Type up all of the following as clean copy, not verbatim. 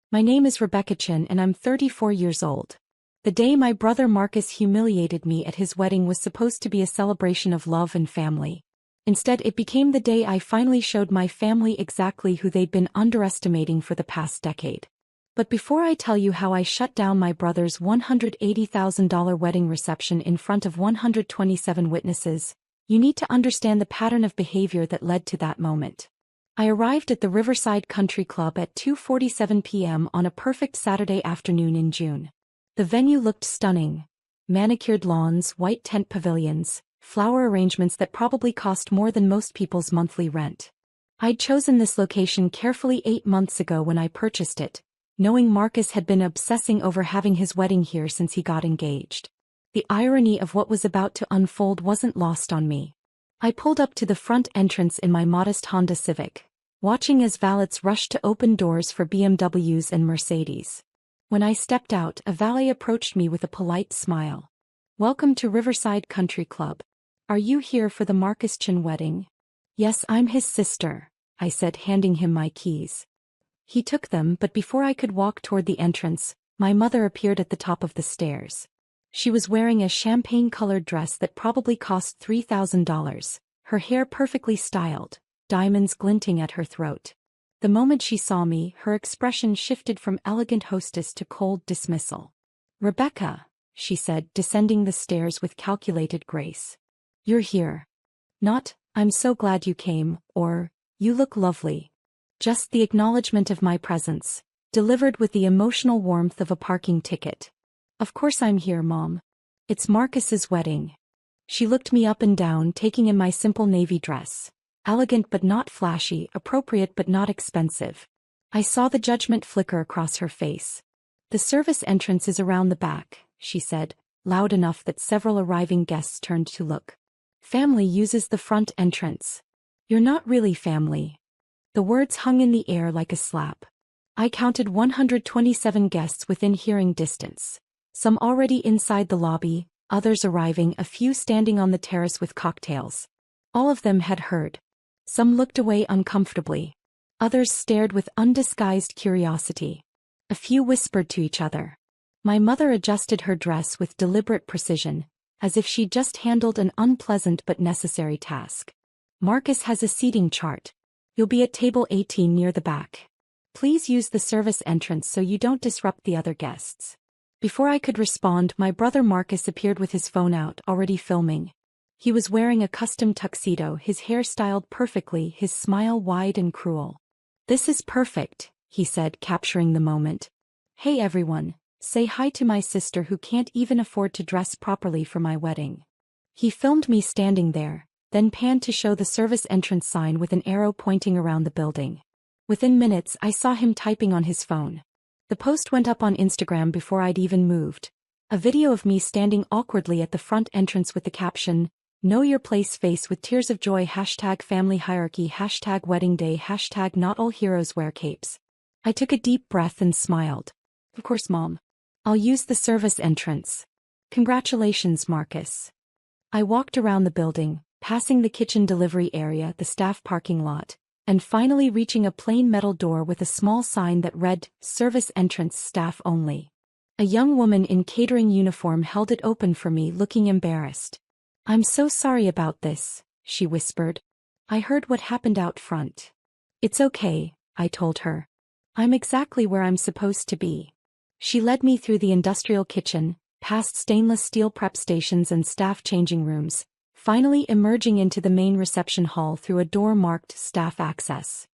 My name is Rebecca Chin and I'm 34 years old. The day my brother Marcus humiliated me at his wedding was supposed to be a celebration of love and family. Instead, it became the day I finally showed my family exactly who they'd been underestimating for the past decade. But before I tell you how I shut down my brother's $180,000 wedding reception in front of 127 witnesses, you need to understand the pattern of behavior that led to that moment. I arrived at the Riverside Country Club at 2:47 p.m. on a perfect Saturday afternoon in June. The venue looked stunning. Manicured lawns, white tent pavilions, flower arrangements that probably cost more than most people's monthly rent. I'd chosen this location carefully 8 months ago when I purchased it, knowing Marcus had been obsessing over having his wedding here since he got engaged. The irony of what was about to unfold wasn't lost on me. I pulled up to the front entrance in my modest Honda Civic, watching as valets rushed to open doors for BMWs and Mercedes. When I stepped out, a valet approached me with a polite smile. "Welcome to Riverside Country Club. Are you here for the Marcus Chin wedding?" "Yes, I'm his sister," I said, handing him my keys. He took them, but before I could walk toward the entrance, my mother appeared at the top of the stairs. She was wearing a champagne-colored dress that probably cost $3,000, her hair perfectly styled, diamonds glinting at her throat. The moment she saw me, her expression shifted from elegant hostess to cold dismissal. "Rebecca," she said, descending the stairs with calculated grace. "You're here." Not, "I'm so glad you came," or, "You look lovely." Just the acknowledgement of my presence, delivered with the emotional warmth of a parking ticket. "Of course I'm here, Mom. It's Marcus's wedding." She looked me up and down, taking in my simple navy dress. Elegant but not flashy, appropriate but not expensive. I saw the judgment flicker across her face. "The service entrance is around the back," she said, loud enough that several arriving guests turned to look. "Family uses the front entrance. You're not really family." The words hung in the air like a slap. I counted 127 guests within hearing distance. Some already inside the lobby, others arriving, a few standing on the terrace with cocktails. All of them had heard. Some looked away uncomfortably. Others stared with undisguised curiosity. A few whispered to each other. My mother adjusted her dress with deliberate precision, as if she'd just handled an unpleasant but necessary task. "Marcus has a seating chart. You'll be at table 18 near the back. Please use the service entrance so you don't disrupt the other guests." Before I could respond, my brother Marcus appeared with his phone out, already filming. He was wearing a custom tuxedo, his hair styled perfectly, his smile wide and cruel. "This is perfect," he said, capturing the moment. "Hey everyone, say hi to my sister who can't even afford to dress properly for my wedding." He filmed me standing there, then panned to show the service entrance sign with an arrow pointing around the building. Within minutes, I saw him typing on his phone. The post went up on Instagram before I'd even moved. A video of me standing awkwardly at the front entrance with the caption, "Know your place" face with tears of joy, #family hierarchy, #wedding day, #not all heroes wear capes. I took a deep breath and smiled. "Of course, Mom. I'll use the service entrance. Congratulations, Marcus." I walked around the building, passing the kitchen delivery area, the staff parking lot, and finally reaching a plain metal door with a small sign that read, "Service entrance, staff only." A young woman in catering uniform held it open for me, looking embarrassed. "I'm so sorry about this," she whispered. "I heard what happened out front." "It's okay," I told her. "I'm exactly where I'm supposed to be." She led me through the industrial kitchen, past stainless steel prep stations and staff changing rooms, finally emerging into the main reception hall through a door marked "Staff Access."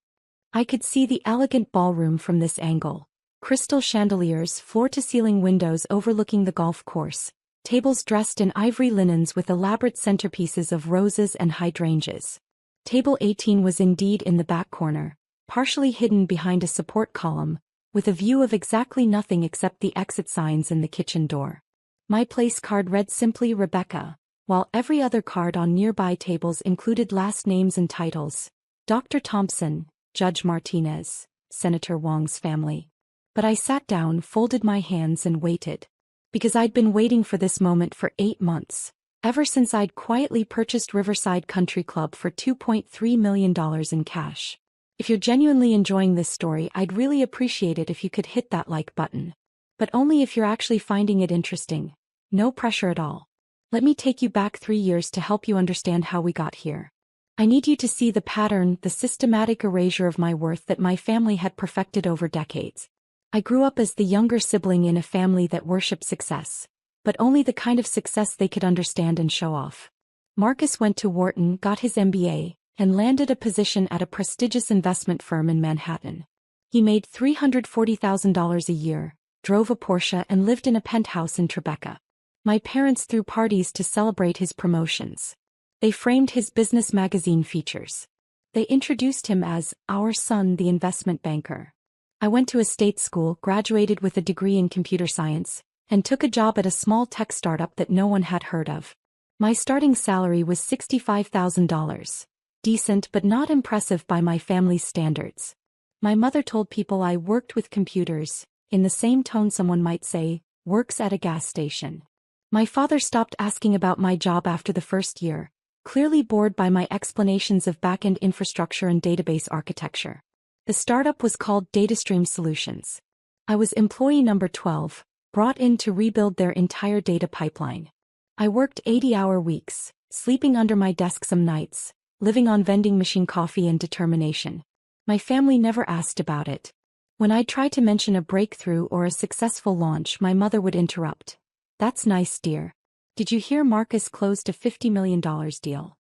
I could see the elegant ballroom from this angle. Crystal chandeliers, floor-to-ceiling windows overlooking the golf course, tables dressed in ivory linens with elaborate centerpieces of roses and hydrangeas. Table 18 was indeed in the back corner, partially hidden behind a support column, with a view of exactly nothing except the exit signs and the kitchen door. My place card read simply Rebecca, while every other card on nearby tables included last names and titles: Dr. Thompson, Judge Martinez, Senator Wong's family. But I sat down, folded my hands and waited. Because I'd been waiting for this moment for 8 months, ever since I'd quietly purchased Riverside Country Club for $2.3 million in cash. If you're genuinely enjoying this story, I'd really appreciate it if you could hit that like button. But only if you're actually finding it interesting. No pressure at all. Let me take you back 3 years to help you understand how we got here. I need you to see the pattern, the systematic erasure of my worth that my family had perfected over decades. I grew up as the younger sibling in a family that worshipped success, but only the kind of success they could understand and show off. Marcus went to Wharton, got his MBA, and landed a position at a prestigious investment firm in Manhattan. He made $340,000 a year, drove a Porsche and lived in a penthouse in Tribeca. My parents threw parties to celebrate his promotions. They framed his business magazine features. They introduced him as our son, the investment banker. I went to a state school, graduated with a degree in computer science, and took a job at a small tech startup that no one had heard of. My starting salary was $65,000. Decent but not impressive by my family's standards. My mother told people I worked with computers, in the same tone someone might say, works at a gas station. My father stopped asking about my job after the first year, clearly bored by my explanations of back-end infrastructure and database architecture. The startup was called DataStream Solutions. I was employee number 12, brought in to rebuild their entire data pipeline. I worked 80-hour weeks, sleeping under my desk some nights, living on vending machine coffee and determination. My family never asked about it. When I tried to mention a breakthrough or a successful launch, my mother would interrupt. That's nice, dear. Did you hear Marcus closed a $50 million deal?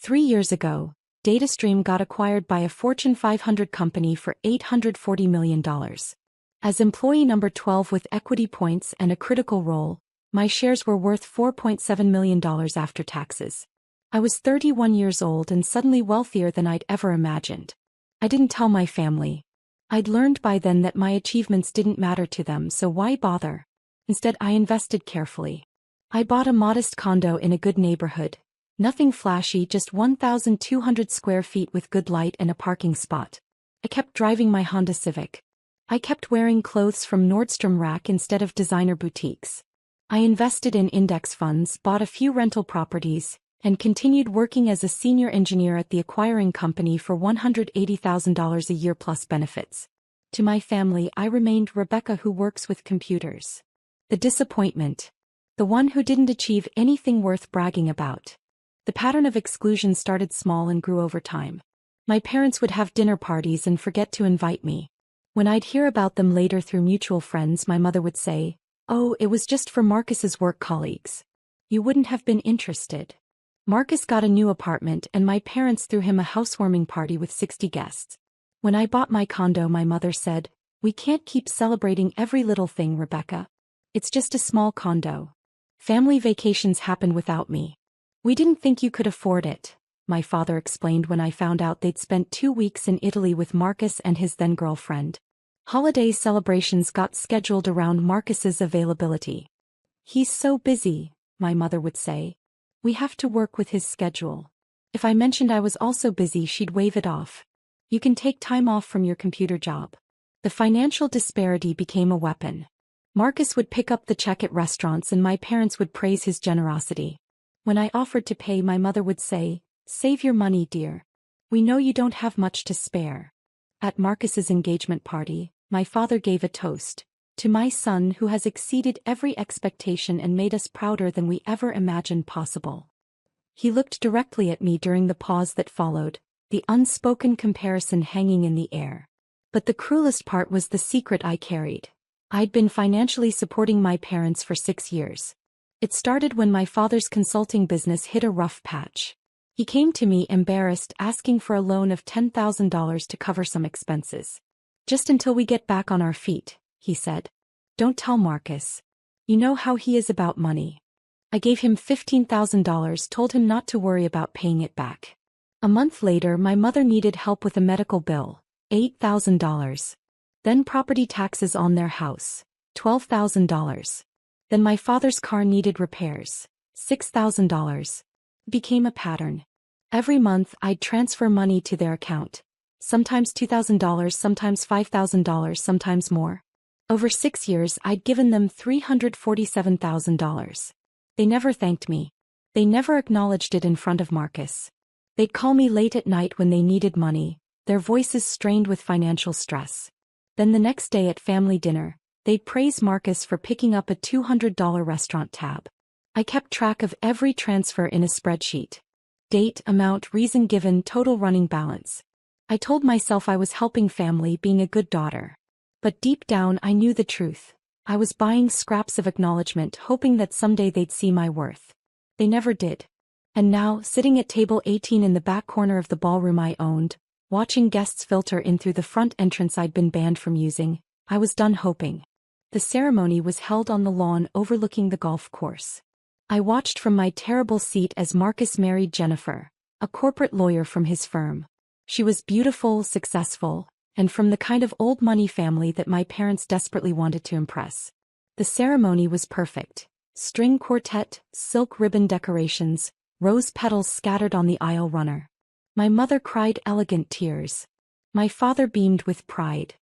3 years ago, DataStream got acquired by a Fortune 500 company for $840 million. As employee number 12 with equity points and a critical role, my shares were worth $4.7 million after taxes. I was 31 years old and suddenly wealthier than I'd ever imagined. I didn't tell my family. I'd learned by then that my achievements didn't matter to them, so why bother? Instead, I invested carefully. I bought a modest condo in a good neighborhood. Nothing flashy, just 1,200 square feet with good light and a parking spot. I kept driving my Honda Civic. I kept wearing clothes from Nordstrom Rack instead of designer boutiques. I invested in index funds, bought a few rental properties, and continued working as a senior engineer at the acquiring company for $180,000 a year plus benefits. To my family, I remained Rebecca who works with computers. The disappointment. The one who didn't achieve anything worth bragging about. The pattern of exclusion started small and grew over time. My parents would have dinner parties and forget to invite me. When I'd hear about them later through mutual friends, my mother would say, "Oh, it was just for Marcus's work colleagues. You wouldn't have been interested." Marcus got a new apartment and my parents threw him a housewarming party with 60 guests. When I bought my condo, my mother said, "We can't keep celebrating every little thing, Rebecca. It's just a small condo. Family vacations happen without me." "We didn't think you could afford it," my father explained when I found out they'd spent 2 weeks in Italy with Marcus and his then-girlfriend. Holiday celebrations got scheduled around Marcus's availability. "He's so busy," my mother would say. "We have to work with his schedule." If I mentioned I was also busy, she'd wave it off. "You can take time off from your computer job." The financial disparity became a weapon. Marcus would pick up the check at restaurants and my parents would praise his generosity. When I offered to pay, my mother would say, "Save your money, dear. We know you don't have much to spare." At Marcus's engagement party, my father gave a toast, "To my son who has exceeded every expectation and made us prouder than we ever imagined possible." He looked directly at me during the pause that followed, the unspoken comparison hanging in the air. But the cruelest part was the secret I carried. I'd been financially supporting my parents for 6 years. It started when my father's consulting business hit a rough patch. He came to me embarrassed, asking for a loan of $10,000 to cover some expenses. "Just until we get back on our feet," he said. "Don't tell Marcus. You know how he is about money." I gave him $15,000, told him not to worry about paying it back. A month later, my mother needed help with a medical bill, $8,000. Then property taxes on their house, $12,000. Then my father's car needed repairs, $6,000. It became a pattern. Every month I'd transfer money to their account. Sometimes $2,000, sometimes $5,000, sometimes more. Over 6 years I'd given them $347,000. They never thanked me. They never acknowledged it in front of Marcus. They'd call me late at night when they needed money, their voices strained with financial stress. Then the next day at family dinner, they'd praise Marcus for picking up a $200 restaurant tab. I kept track of every transfer in a spreadsheet. Date, amount, reason given, total running balance. I told myself I was helping family, being a good daughter. But deep down I knew the truth. I was buying scraps of acknowledgement, hoping that someday they'd see my worth. They never did. And now, sitting at table 18 in the back corner of the ballroom I owned, watching guests filter in through the front entrance I'd been banned from using, I was done hoping. The ceremony was held on the lawn overlooking the golf course. I watched from my terrible seat as Marcus married Jennifer, a corporate lawyer from his firm. She was beautiful, successful, and from the kind of old money family that my parents desperately wanted to impress. The ceremony was perfect. String quartet, silk ribbon decorations, rose petals scattered on the aisle runner. My mother cried elegant tears. My father beamed with pride.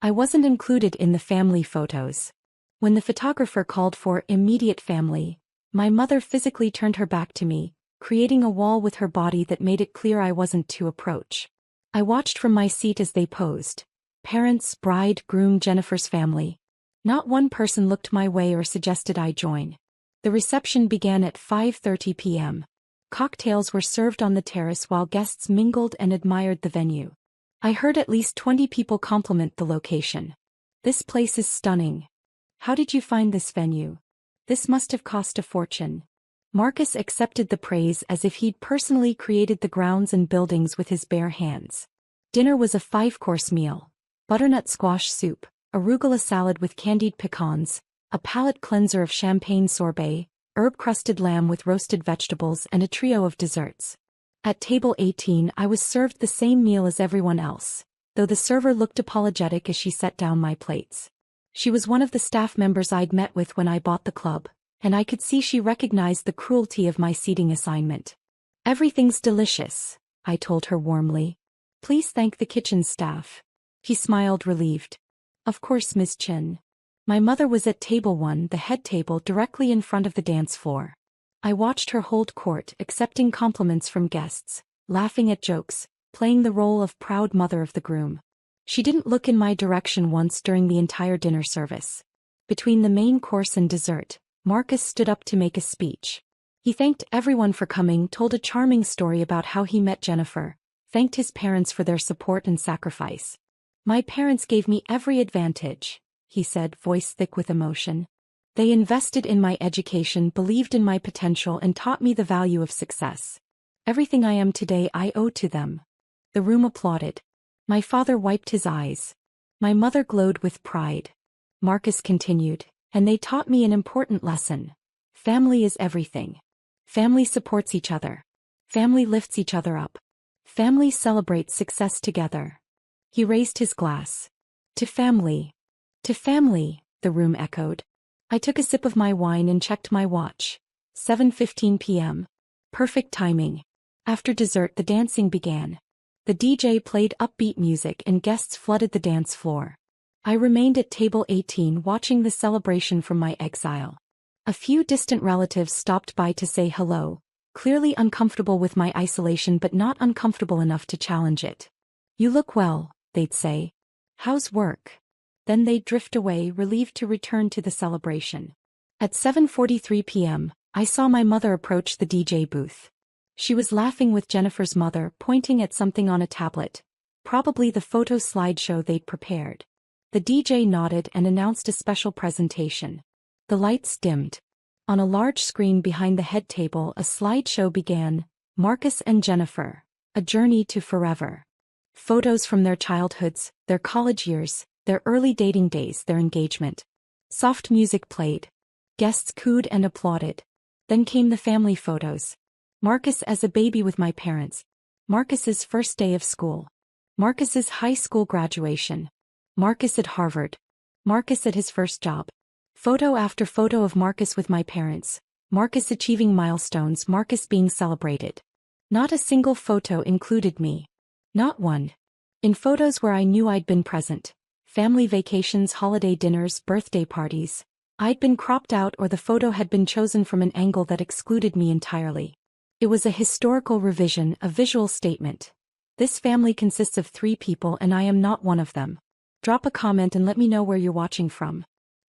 I wasn't included in the family photos. When the photographer called for immediate family, my mother physically turned her back to me, creating a wall with her body that made it clear I wasn't to approach. I watched from my seat as they posed. Parents, bride, groom, Jennifer's family. Not one person looked my way or suggested I join. The reception began at 5:30 p.m. Cocktails were served on the terrace while guests mingled and admired the venue. I heard at least 20 people compliment the location. "This place is stunning. How did you find this venue? This must have cost a fortune." Marcus accepted the praise as if he'd personally created the grounds and buildings with his bare hands. Dinner was a 5-course meal. Butternut squash soup, arugula salad with candied pecans, a palate cleanser of champagne sorbet, herb-crusted lamb with roasted vegetables, and a trio of desserts. At table 18 I was served the same meal as everyone else, though the server looked apologetic as she set down my plates. She was one of the staff members I'd met with when I bought the club, and I could see she recognized the cruelty of my seating assignment. "Everything's delicious," I told her warmly. "Please thank the kitchen staff." She smiled relieved. "Of course, Ms. Chin." My mother was at table 1, the head table directly in front of the dance floor. I watched her hold court, accepting compliments from guests, laughing at jokes, playing the role of proud mother of the groom. She didn't look in my direction once during the entire dinner service. Between the main course and dessert, Marcus stood up to make a speech. He thanked everyone for coming, told a charming story about how he met Jennifer, thanked his parents for their support and sacrifice. "My parents gave me every advantage," he said, voice thick with emotion. "They invested in my education, believed in my potential, and taught me the value of success. Everything I am today I owe to them." The room applauded. My father wiped his eyes. My mother glowed with pride. Marcus continued, "And they taught me an important lesson. Family is everything. Family supports each other. Family lifts each other up. Family celebrates success together." He raised his glass. "To family." "To family," the room echoed. I took a sip of my wine and checked my watch. 7:15 p.m. Perfect timing. After dessert the dancing began. The DJ played upbeat music and guests flooded the dance floor. I remained at table 18 watching the celebration from my exile. A few distant relatives stopped by to say hello, clearly uncomfortable with my isolation but not uncomfortable enough to challenge it. "You look well," they'd say. "How's work?" Then they'd drift away, relieved to return to the celebration. At 7:43 p.m., I saw my mother approach the DJ booth. She was laughing with Jennifer's mother, pointing at something on a tablet, probably the photo slideshow they'd prepared. The DJ nodded and announced a special presentation. The lights dimmed. On a large screen behind the head table a slideshow began, Marcus and Jennifer, a journey to forever. Photos from their childhoods, their college years, their early dating days, their engagement. Soft music played. Guests cooed and applauded. Then came the family photos. Marcus as a baby with my parents. Marcus's first day of school. Marcus's high school graduation. Marcus at Harvard. Marcus at his first job. Photo after photo of Marcus with my parents. Marcus achieving milestones, Marcus being celebrated. Not a single photo included me. Not one. In photos where I knew I'd been present, family vacations, holiday dinners, birthday parties, I'd been cropped out or the photo had been chosen from an angle that excluded me entirely. It was a historical revision, a visual statement. This family consists of 3 people and I am not one of them. Drop a comment and let me know where you're watching from.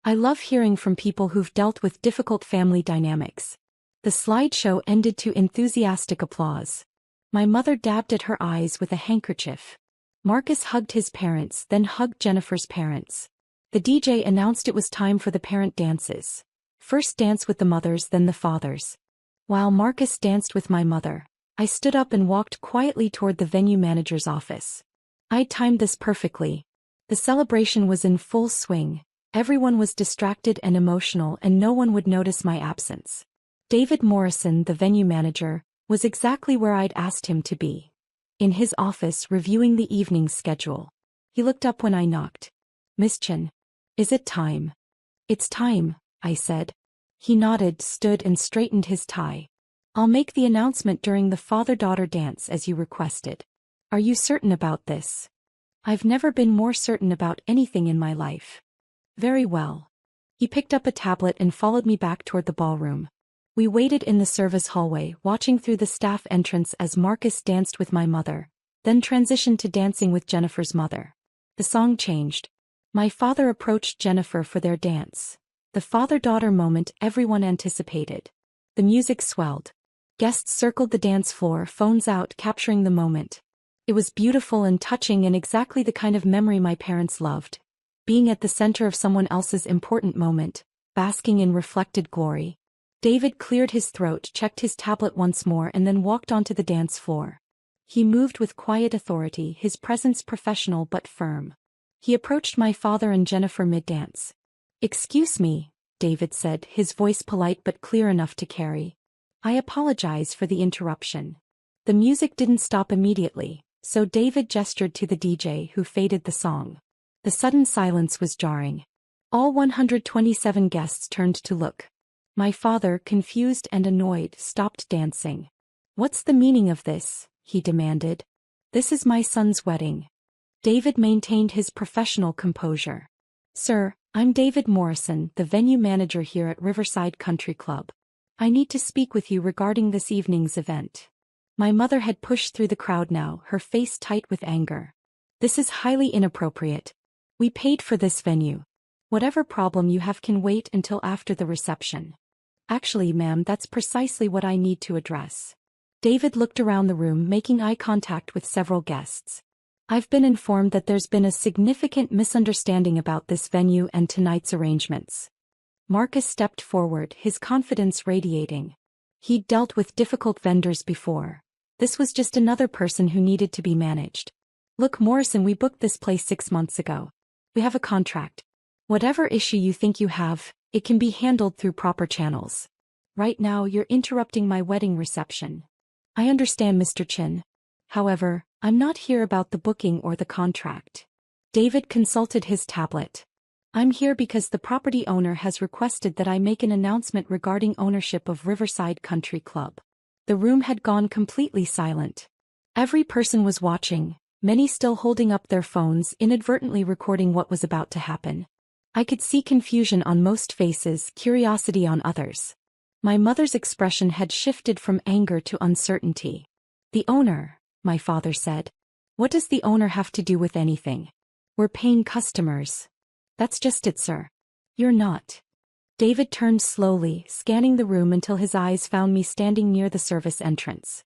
I love hearing from people who've dealt with difficult family dynamics. The slideshow ended to enthusiastic applause. My mother dabbed at her eyes with a handkerchief. Marcus hugged his parents, then hugged Jennifer's parents. The DJ announced it was time for the parent dances. First dance with the mothers, then the fathers. While Marcus danced with my mother, I stood up and walked quietly toward the venue manager's office. I timed this perfectly. The celebration was in full swing. Everyone was distracted and emotional and no one would notice my absence. David Morrison, the venue manager, was exactly where I'd asked him to be. In his office reviewing the evening's schedule. He looked up when I knocked. "Miss Chen, is it time?" "It's time," I said. He nodded, stood and straightened his tie. "I'll make the announcement during the father-daughter dance as you requested. Are you certain about this?" "I've never been more certain about anything in my life." "Very well." He picked up a tablet and followed me back toward the ballroom. We waited in the service hallway, watching through the staff entrance as Marcus danced with my mother, then transitioned to dancing with Jennifer's mother. The song changed. My father approached Jennifer for their dance. The father-daughter moment everyone anticipated. The music swelled. Guests circled the dance floor, phones out, capturing the moment. It was beautiful and touching and exactly the kind of memory my parents loved. Being at the center of someone else's important moment, basking in reflected glory. David cleared his throat, checked his tablet once more and then walked onto the dance floor. He moved with quiet authority, his presence professional but firm. He approached my father and Jennifer mid-dance. "Excuse me," David said, his voice polite but clear enough to carry. "I apologize for the interruption." The music didn't stop immediately, so David gestured to the DJ who faded the song. The sudden silence was jarring. All 127 guests turned to look. My father, confused and annoyed, stopped dancing. "What's the meaning of this?" he demanded. "This is my son's wedding." David maintained his professional composure. "Sir, I'm David Morrison, the venue manager here at Riverside Country Club. I need to speak with you regarding this evening's event." My mother had pushed through the crowd now, her face tight with anger. "This is highly inappropriate. We paid for this venue. Whatever problem you have can wait until after the reception." "Actually, ma'am, that's precisely what I need to address." David looked around the room, making eye contact with several guests. "I've been informed that there's been a significant misunderstanding about this venue and tonight's arrangements." Marcus stepped forward, his confidence radiating. He'd dealt with difficult vendors before. This was just another person who needed to be managed. "Look, Morrison, we booked this place 6 months ago. We have a contract. Whatever issue you think you have, it can be handled through proper channels. Right now you're interrupting my wedding reception." "I understand, Mr. Chin. However, I'm not here about the booking or the contract." David consulted his tablet. "I'm here because the property owner has requested that I make an announcement regarding ownership of Riverside Country Club." The room had gone completely silent. Every person was watching, many still holding up their phones, inadvertently recording what was about to happen. I could see confusion on most faces, curiosity on others. My mother's expression had shifted from anger to uncertainty. "The owner," my father said. "What does the owner have to do with anything? We're paying customers." "That's just it, sir. You're not." David turned slowly, scanning the room until his eyes found me standing near the service entrance.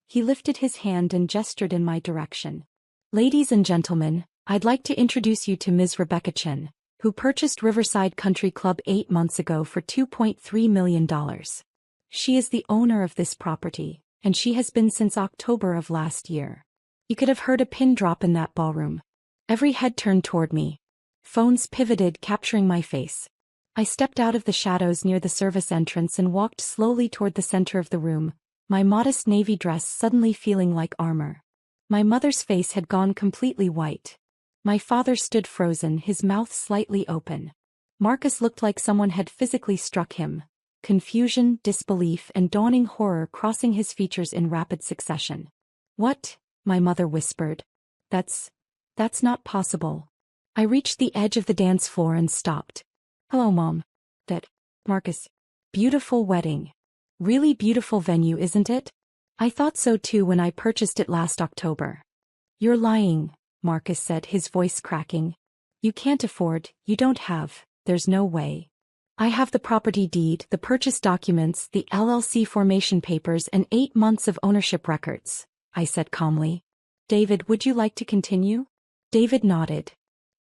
He lifted his hand and gestured in my direction. "Ladies and gentlemen, I'd like to introduce you to Ms. Rebecca Chen, who purchased Riverside Country Club 8 months ago for $2.3 million. She is the owner of this property, and she has been since October of last year." You could have heard a pin drop in that ballroom. Every head turned toward me. Phones pivoted, capturing my face. I stepped out of the shadows near the service entrance and walked slowly toward the center of the room, my modest navy dress suddenly feeling like armor. My mother's face had gone completely white. My father stood frozen, his mouth slightly open. Marcus looked like someone had physically struck him. Confusion, disbelief, and dawning horror crossing his features in rapid succession. "What?" my mother whispered. That's not possible." I reached the edge of the dance floor and stopped. "Hello, Mom. Marcus. Beautiful wedding. Really beautiful venue, isn't it? I thought so too when I purchased it last October." You're lying, Marcus said, his voice cracking. You can't afford, you don't have, there's no way. I have the property deed, the purchase documents, the LLC formation papers, and 8 months of ownership records, I said calmly. David, would you like to continue? David nodded.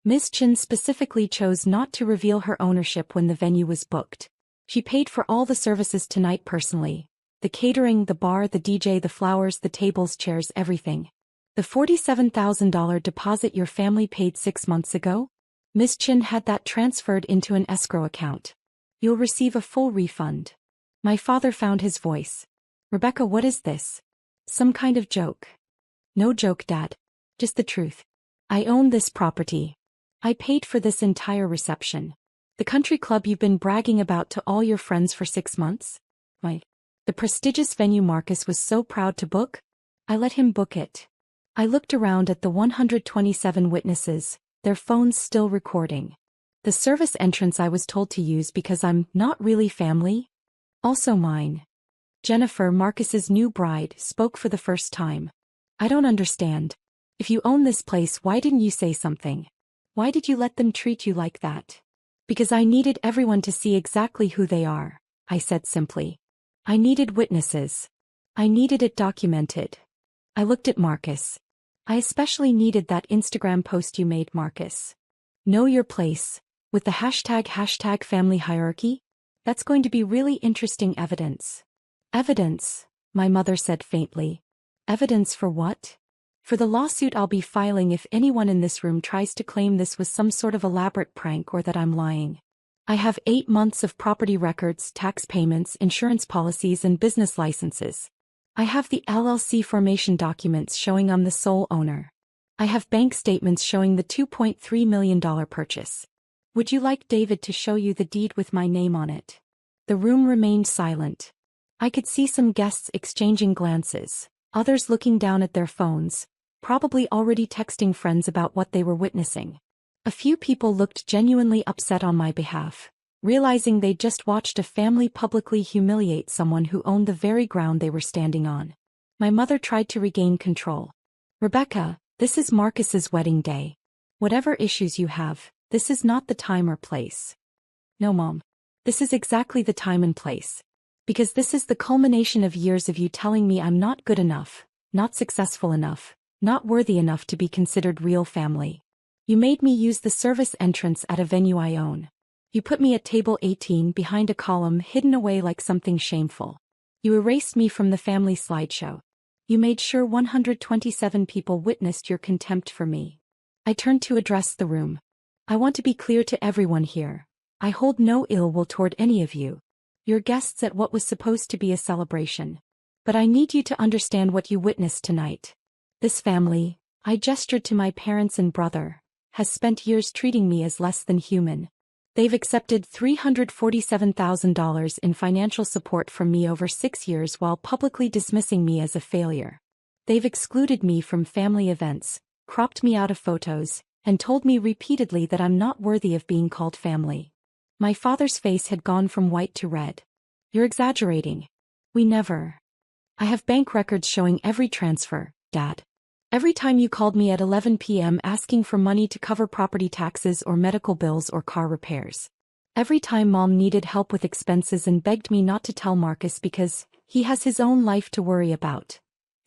Miss Chin specifically chose not to reveal her ownership when the venue was booked. She paid for all the services tonight personally. The catering, the bar, the DJ, the flowers, the tables, chairs, everything. The $47,000 deposit your family paid 6 months ago? Miss Chin had that transferred into an escrow account. You'll receive a full refund. My father found his voice. Rebecca, what is this? Some kind of joke. No joke, Dad. Just the truth. I own this property. I paid for this entire reception. The country club you've been bragging about to all your friends for 6 months? The prestigious venue Marcus was so proud to book? I let him book it. I looked around at the 127 witnesses, their phones still recording. The service entrance I was told to use because I'm not really family? Also mine. Jennifer, Marcus's new bride, spoke for the first time. I don't understand. If you own this place, why didn't you say something? Why did you let them treat you like that? Because I needed everyone to see exactly who they are, I said simply. I needed witnesses. I needed it documented. I looked at Marcus. I especially needed that Instagram post you made, Marcus. Know your place, with the hashtag family hierarchy? That's going to be really interesting evidence. Evidence, my mother said faintly. Evidence for what? For the lawsuit I'll be filing if anyone in this room tries to claim this was some sort of elaborate prank or that I'm lying. I have 8 months of property records, tax payments, insurance policies, and business licenses. I have the LLC formation documents showing I'm the sole owner. I have bank statements showing the $2.3 million purchase. Would you like David to show you the deed with my name on it? The room remained silent. I could see some guests exchanging glances, others looking down at their phones, probably already texting friends about what they were witnessing. A few people looked genuinely upset on my behalf, realizing they'd just watched a family publicly humiliate someone who owned the very ground they were standing on. My mother tried to regain control. Rebecca, this is Marcus's wedding day. Whatever issues you have, this is not the time or place. No, Mom. This is exactly the time and place. Because this is the culmination of years of you telling me I'm not good enough, not successful enough, not worthy enough to be considered real family. You made me use the service entrance at a venue I own. You put me at table 18 behind a column hidden away like something shameful. You erased me from the family slideshow. You made sure 127 people witnessed your contempt for me. I turned to address the room. I want to be clear to everyone here. I hold no ill will toward any of you. You're guests at what was supposed to be a celebration. But I need you to understand what you witnessed tonight. This family, I gestured to my parents and brother, has spent years treating me as less than human. They've accepted $347,000 in financial support from me over 6 years while publicly dismissing me as a failure. They've excluded me from family events, cropped me out of photos, and told me repeatedly that I'm not worthy of being called family. My father's face had gone from white to red. You're exaggerating. We never. I have bank records showing every transfer, Dad. Every time you called me at 11 p.m. asking for money to cover property taxes or medical bills or car repairs. Every time Mom needed help with expenses and begged me not to tell Marcus because he has his own life to worry about.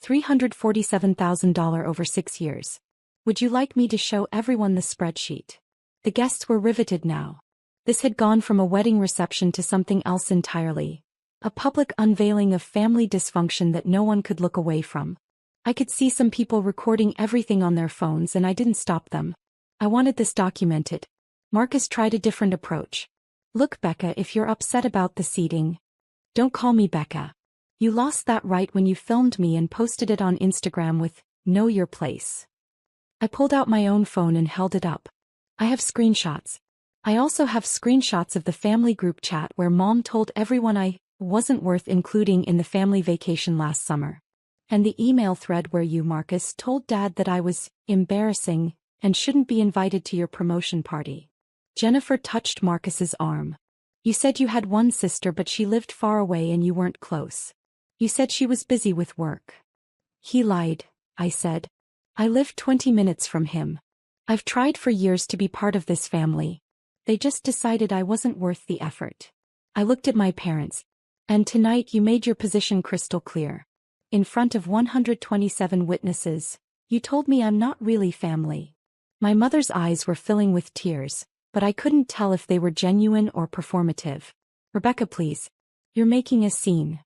$347,000 over 6 years. Would you like me to show everyone the spreadsheet? The guests were riveted now. This had gone from a wedding reception to something else entirely. A public unveiling of family dysfunction that no one could look away from. I could see some people recording everything on their phones and I didn't stop them. I wanted this documented. Marcus tried a different approach. Look, Becca, if you're upset about the seating. Don't call me Becca. You lost that right when you filmed me and posted it on Instagram with, "Know your place." I pulled out my own phone and held it up. I have screenshots. I also have screenshots of the family group chat where Mom told everyone I wasn't worth including in the family vacation last summer. And the email thread where you, Marcus, told Dad that I was embarrassing and shouldn't be invited to your promotion party. Jennifer touched Marcus's arm. You said you had one sister but she lived far away and you weren't close. You said she was busy with work. He lied, I said. I live 20 minutes from him. I've tried for years to be part of this family. They just decided I wasn't worth the effort. I looked at my parents. And tonight you made your position crystal clear. In front of 127 witnesses, you told me I'm not really family. My mother's eyes were filling with tears, but I couldn't tell if they were genuine or performative. Rebecca, please. You're making a scene.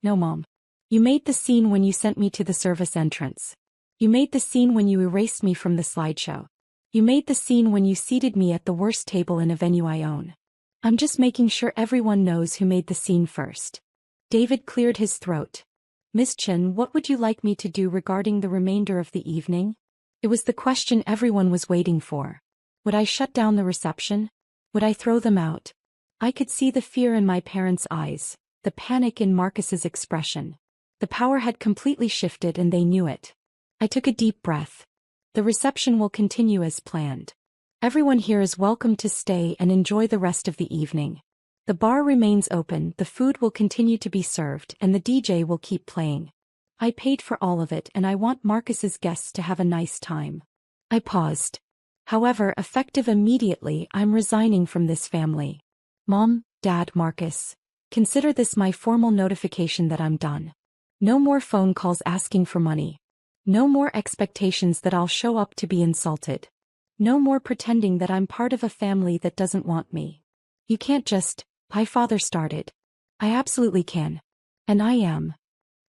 No, Mom. You made the scene when you sent me to the service entrance. You made the scene when you erased me from the slideshow. You made the scene when you seated me at the worst table in a venue I own. I'm just making sure everyone knows who made the scene first. David cleared his throat. Miss Chen, what would you like me to do regarding the remainder of the evening? It was the question everyone was waiting for. Would I shut down the reception? Would I throw them out? I could see the fear in my parents' eyes, the panic in Marcus's expression. The power had completely shifted and they knew it. I took a deep breath. The reception will continue as planned. Everyone here is welcome to stay and enjoy the rest of the evening. The bar remains open, the food will continue to be served, and the DJ will keep playing. I paid for all of it and I want Marcus's guests to have a nice time. I paused. However, effective immediately, I'm resigning from this family. Mom, Dad, Marcus. Consider this my formal notification that I'm done. No more phone calls asking for money. No more expectations that I'll show up to be insulted. No more pretending that I'm part of a family that doesn't want me. You can't just, my father started. I absolutely can. And I am.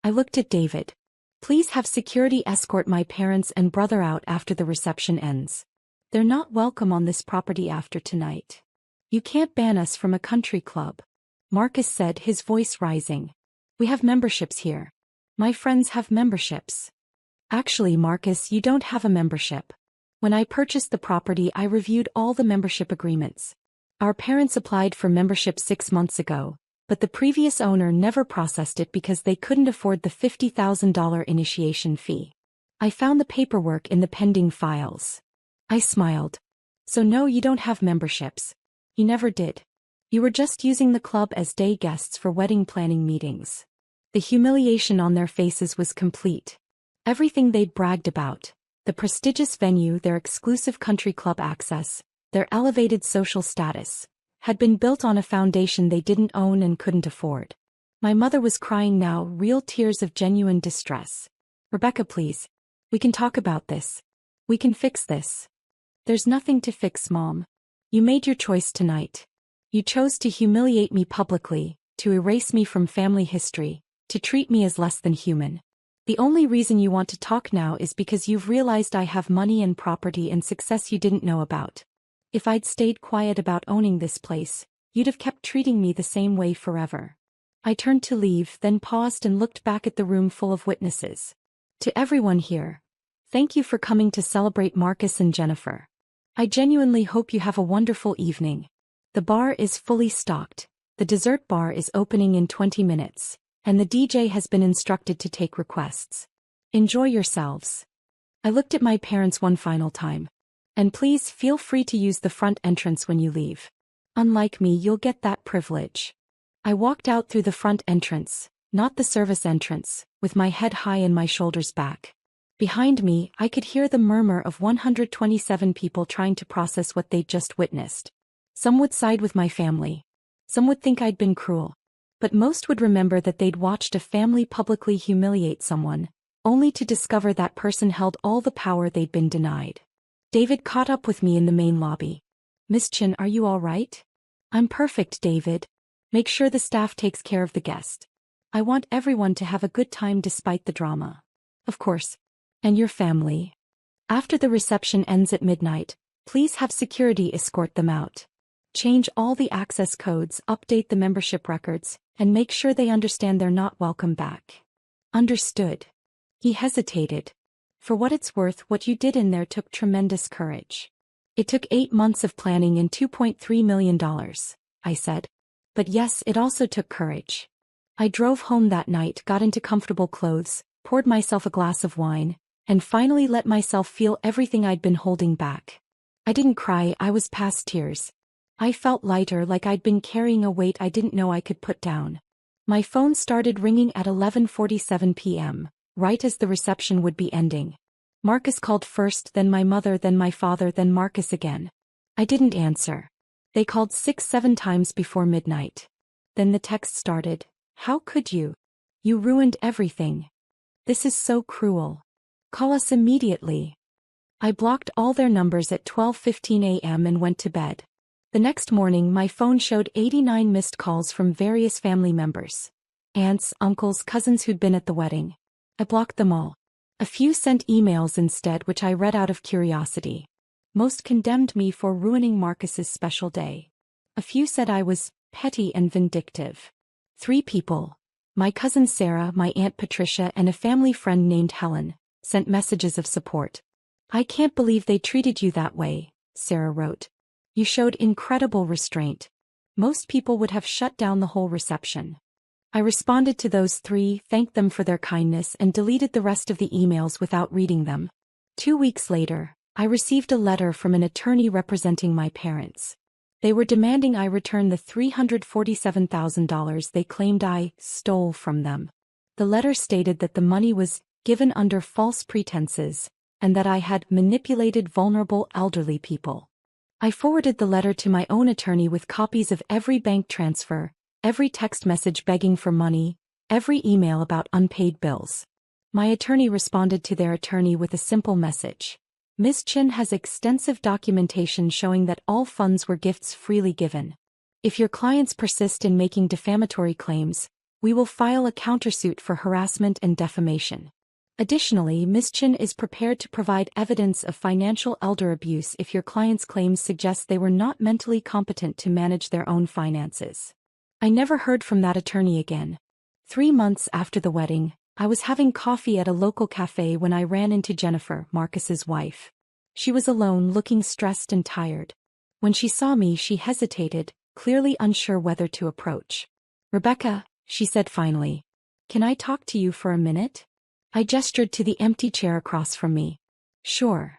I looked at David. Please have security escort my parents and brother out after the reception ends. They're not welcome on this property after tonight. You can't ban us from a country club. Marcus said, his voice rising. We have memberships here. My friends have memberships. Actually, Marcus, you don't have a membership. When I purchased the property, I reviewed all the membership agreements. Our parents applied for membership 6 months ago, but the previous owner never processed it because they couldn't afford the $50,000 initiation fee. I found the paperwork in the pending files. I smiled. So no, you don't have memberships. You never did. You were just using the club as day guests for wedding planning meetings. The humiliation on their faces was complete. Everything they'd bragged about, the prestigious venue, their exclusive country club access, their elevated social status, had been built on a foundation they didn't own and couldn't afford. My mother was crying now, real tears of genuine distress. Rebecca, please. We can talk about this. We can fix this. There's nothing to fix, Mom. You made your choice tonight. You chose to humiliate me publicly, to erase me from family history, to treat me as less than human. The only reason you want to talk now is because you've realized I have money and property and success you didn't know about. If I'd stayed quiet about owning this place, you'd have kept treating me the same way forever. I turned to leave, then paused and looked back at the room full of witnesses. To everyone here, thank you for coming to celebrate Marcus and Jennifer. I genuinely hope you have a wonderful evening. The bar is fully stocked, the dessert bar is opening in 20 minutes. And the DJ has been instructed to take requests. Enjoy yourselves. I looked at my parents one final time. And please feel free to use the front entrance when you leave. Unlike me, you'll get that privilege. I walked out through the front entrance, not the service entrance, with my head high and my shoulders back. Behind me, I could hear the murmur of 127 people trying to process what they'd just witnessed. Some would side with my family. Some would think I'd been cruel. But most would remember that they'd watched a family publicly humiliate someone, only to discover that person held all the power they'd been denied. David caught up with me in the main lobby. Miss Chen, are you all right? I'm perfect, David. Make sure the staff takes care of the guest. I want everyone to have a good time despite the drama. Of course. And your family. After the reception ends at midnight, please have security escort them out. Change all the access codes, update the membership records, and make sure they understand they're not welcome back. Understood. He hesitated. For what it's worth, what you did in there took tremendous courage. It took 8 months of planning and $2.3 million, I said. But yes, it also took courage. I drove home that night, got into comfortable clothes, poured myself a glass of wine, and finally let myself feel everything I'd been holding back. I didn't cry, I was past tears. I felt lighter, like I'd been carrying a weight I didn't know I could put down. My phone started ringing at 11:47 p.m., right as the reception would be ending. Marcus called first, then my mother, then my father, then Marcus again. I didn't answer. They called 6-7 times before midnight. Then the text started. How could you? You ruined everything. This is so cruel. Call us immediately. I blocked all their numbers at 12:15 a.m. and went to bed. The next morning my phone showed 89 missed calls from various family members. Aunts, uncles, cousins who'd been at the wedding. I blocked them all. A few sent emails instead, which I read out of curiosity. Most condemned me for ruining Marcus's special day. A few said I was petty and vindictive. 3 people, my cousin Sarah, my Aunt Patricia, and a family friend named Helen, sent messages of support. I can't believe they treated you that way, Sarah wrote. You showed incredible restraint. Most people would have shut down the whole reception. I responded to those 3, thanked them for their kindness, and deleted the rest of the emails without reading them. 2 weeks later, I received a letter from an attorney representing my parents. They were demanding I return the $347,000 they claimed I stole from them. The letter stated that the money was given under false pretenses, and that I had manipulated vulnerable elderly people. I forwarded the letter to my own attorney with copies of every bank transfer, every text message begging for money, every email about unpaid bills. My attorney responded to their attorney with a simple message. Ms. Chin has extensive documentation showing that all funds were gifts freely given. If your clients persist in making defamatory claims, we will file a countersuit for harassment and defamation. Additionally, Ms. Chin is prepared to provide evidence of financial elder abuse if your clients' claims suggest they were not mentally competent to manage their own finances. I never heard from that attorney again. 3 months after the wedding, I was having coffee at a local cafe when I ran into Jennifer, Marcus's wife. She was alone, looking stressed and tired. When she saw me, she hesitated, clearly unsure whether to approach. Rebecca, she said finally. Can I talk to you for a minute? I gestured to the empty chair across from me. Sure.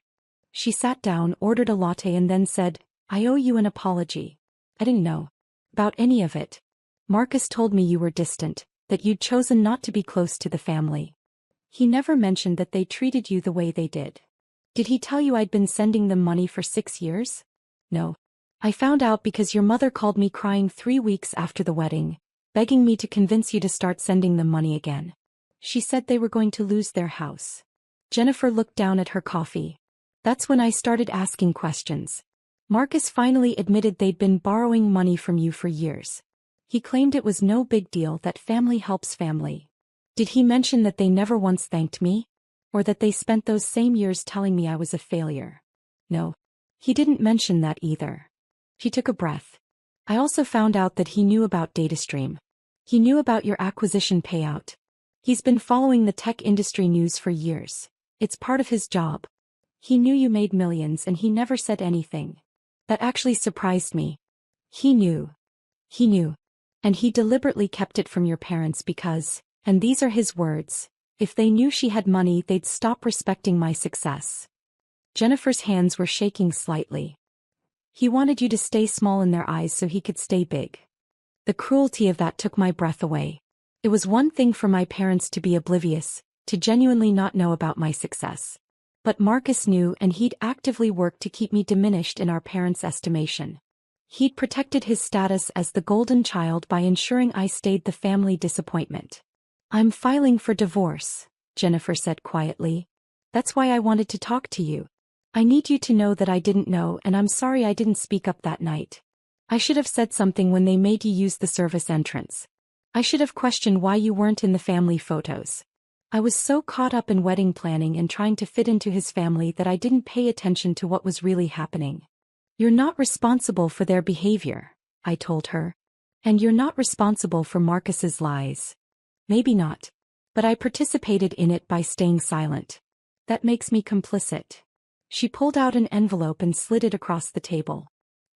She sat down, ordered a latte, and then said, I owe you an apology. I didn't know about any of it. Marcus told me you were distant, that you'd chosen not to be close to the family. He never mentioned that they treated you the way they did. Did he tell you I'd been sending them money for 6 years? No. I found out because your mother called me crying 3 weeks after the wedding, begging me to convince you to start sending them money again. She said they were going to lose their house. Jennifer looked down at her coffee. That's when I started asking questions. Marcus finally admitted they'd been borrowing money from you for years. He claimed it was no big deal, that family helps family. Did he mention that they never once thanked me? Or that they spent those same years telling me I was a failure? No. He didn't mention that either. She took a breath. I also found out that he knew about DataStream. He knew about your acquisition payout. He's been following the tech industry news for years. It's part of his job. He knew you made millions and he never said anything. That actually surprised me. He knew. He knew. And he deliberately kept it from your parents because, and these are his words, if they knew she had money, they'd stop respecting my success. Jennifer's hands were shaking slightly. He wanted you to stay small in their eyes so he could stay big. The cruelty of that took my breath away. It was one thing for my parents to be oblivious, to genuinely not know about my success. But Marcus knew, and he'd actively worked to keep me diminished in our parents' estimation. He'd protected his status as the golden child by ensuring I stayed the family disappointment. I'm filing for divorce, Jennifer said quietly. That's why I wanted to talk to you. I need you to know that I didn't know, and I'm sorry I didn't speak up that night. I should have said something when they made you use the service entrance. I should have questioned why you weren't in the family photos. I was so caught up in wedding planning and trying to fit into his family that I didn't pay attention to what was really happening. You're not responsible for their behavior, I told her. And you're not responsible for Marcus's lies. Maybe not. But I participated in it by staying silent. That makes me complicit. She pulled out an envelope and slid it across the table.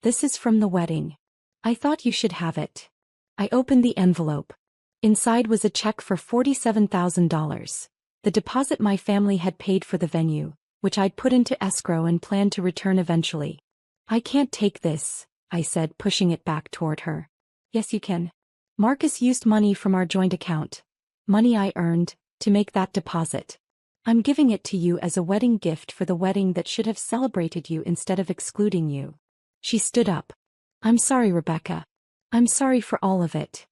This is from the wedding. I thought you should have it. I opened the envelope. Inside was a check for $47,000, the deposit my family had paid for the venue, which I'd put into escrow and planned to return eventually. I can't take this, I said, pushing it back toward her. Yes, you can. Marcus used money from our joint account, money I earned, to make that deposit. I'm giving it to you as a wedding gift for the wedding that should have celebrated you instead of excluding you. She stood up. I'm sorry, Rebecca. I'm sorry for all of it.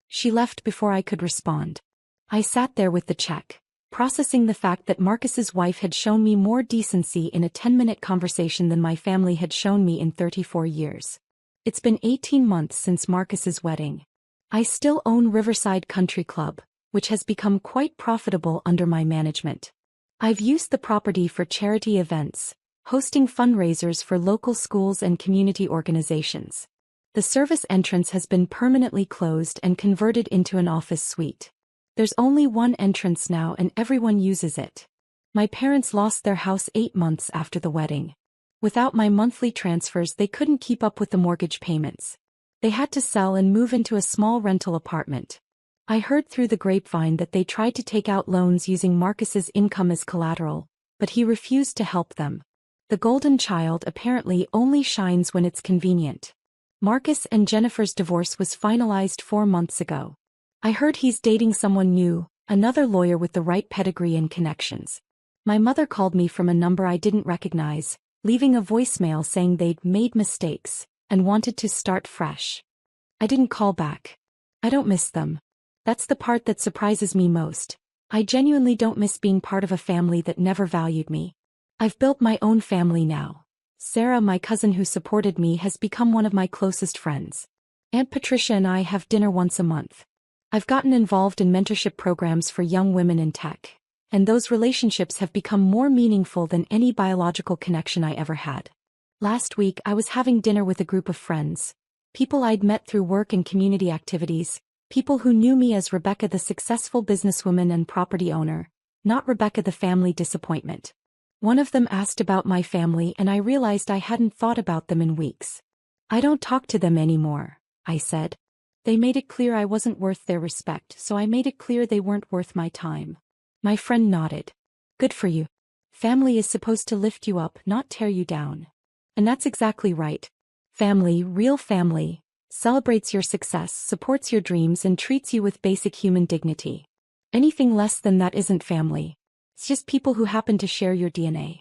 She left before I could respond. I sat there with the check, processing the fact that Marcus's wife had shown me more decency in a 10-minute conversation than my family had shown me in 34 years. It's been 18 months since Marcus's wedding. I still own Riverside Country Club, which has become quite profitable under my management. I've used the property for charity events, hosting fundraisers for local schools and community organizations. The service entrance has been permanently closed and converted into an office suite. There's only one entrance now and everyone uses it. My parents lost their house 8 months after the wedding. Without my monthly transfers, they couldn't keep up with the mortgage payments. They had to sell and move into a small rental apartment. I heard through the grapevine that they tried to take out loans using Marcus's income as collateral, but he refused to help them. The golden child apparently only shines when it's convenient. Marcus and Jennifer's divorce was finalized 4 months ago. I heard he's dating someone new, another lawyer with the right pedigree and connections. My mother called me from a number I didn't recognize, leaving a voicemail saying they'd made mistakes and wanted to start fresh. I didn't call back. I don't miss them. That's the part that surprises me most. I genuinely don't miss being part of a family that never valued me. I've built my own family now. Sarah, my cousin who supported me, has become one of my closest friends. Aunt Patricia and I have dinner once a month. I've gotten involved in mentorship programs for young women in tech, and those relationships have become more meaningful than any biological connection I ever had. Last week I was having dinner with a group of friends, people I'd met through work and community activities, people who knew me as Rebecca the successful businesswoman and property owner, not Rebecca the family disappointment. One of them asked about my family and I realized I hadn't thought about them in weeks. I don't talk to them anymore, I said. They made it clear I wasn't worth their respect, so I made it clear they weren't worth my time. My friend nodded. Good for you. Family is supposed to lift you up, not tear you down. And that's exactly right. Family, real family, celebrates your success, supports your dreams, and treats you with basic human dignity. Anything less than that isn't family. It's just people who happen to share your DNA.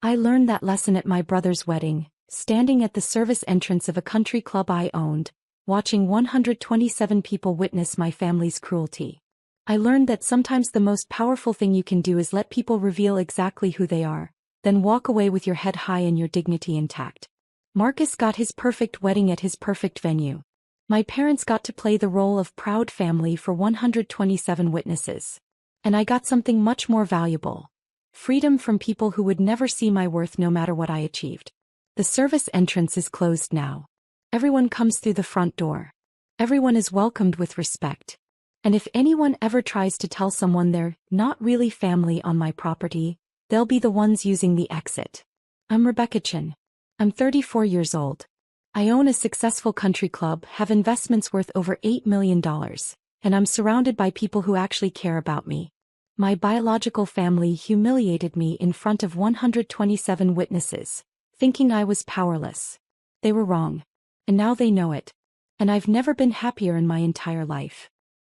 I learned that lesson at my brother's wedding, standing at the service entrance of a country club I owned, watching 127 people witness my family's cruelty. I learned that sometimes the most powerful thing you can do is let people reveal exactly who they are, then walk away with your head high and your dignity intact. Marcus got his perfect wedding at his perfect venue. My parents got to play the role of proud family for 127 witnesses. And I got something much more valuable. Freedom from people who would never see my worth no matter what I achieved. The service entrance is closed now. Everyone comes through the front door. Everyone is welcomed with respect. And if anyone ever tries to tell someone they're not really family on my property, they'll be the ones using the exit. I'm Rebecca Chin. I'm 34 years old. I own a successful country club, have investments worth over $8 million, and I'm surrounded by people who actually care about me. My biological family humiliated me in front of 127 witnesses, thinking I was powerless. They were wrong. And now they know it. And I've never been happier in my entire life.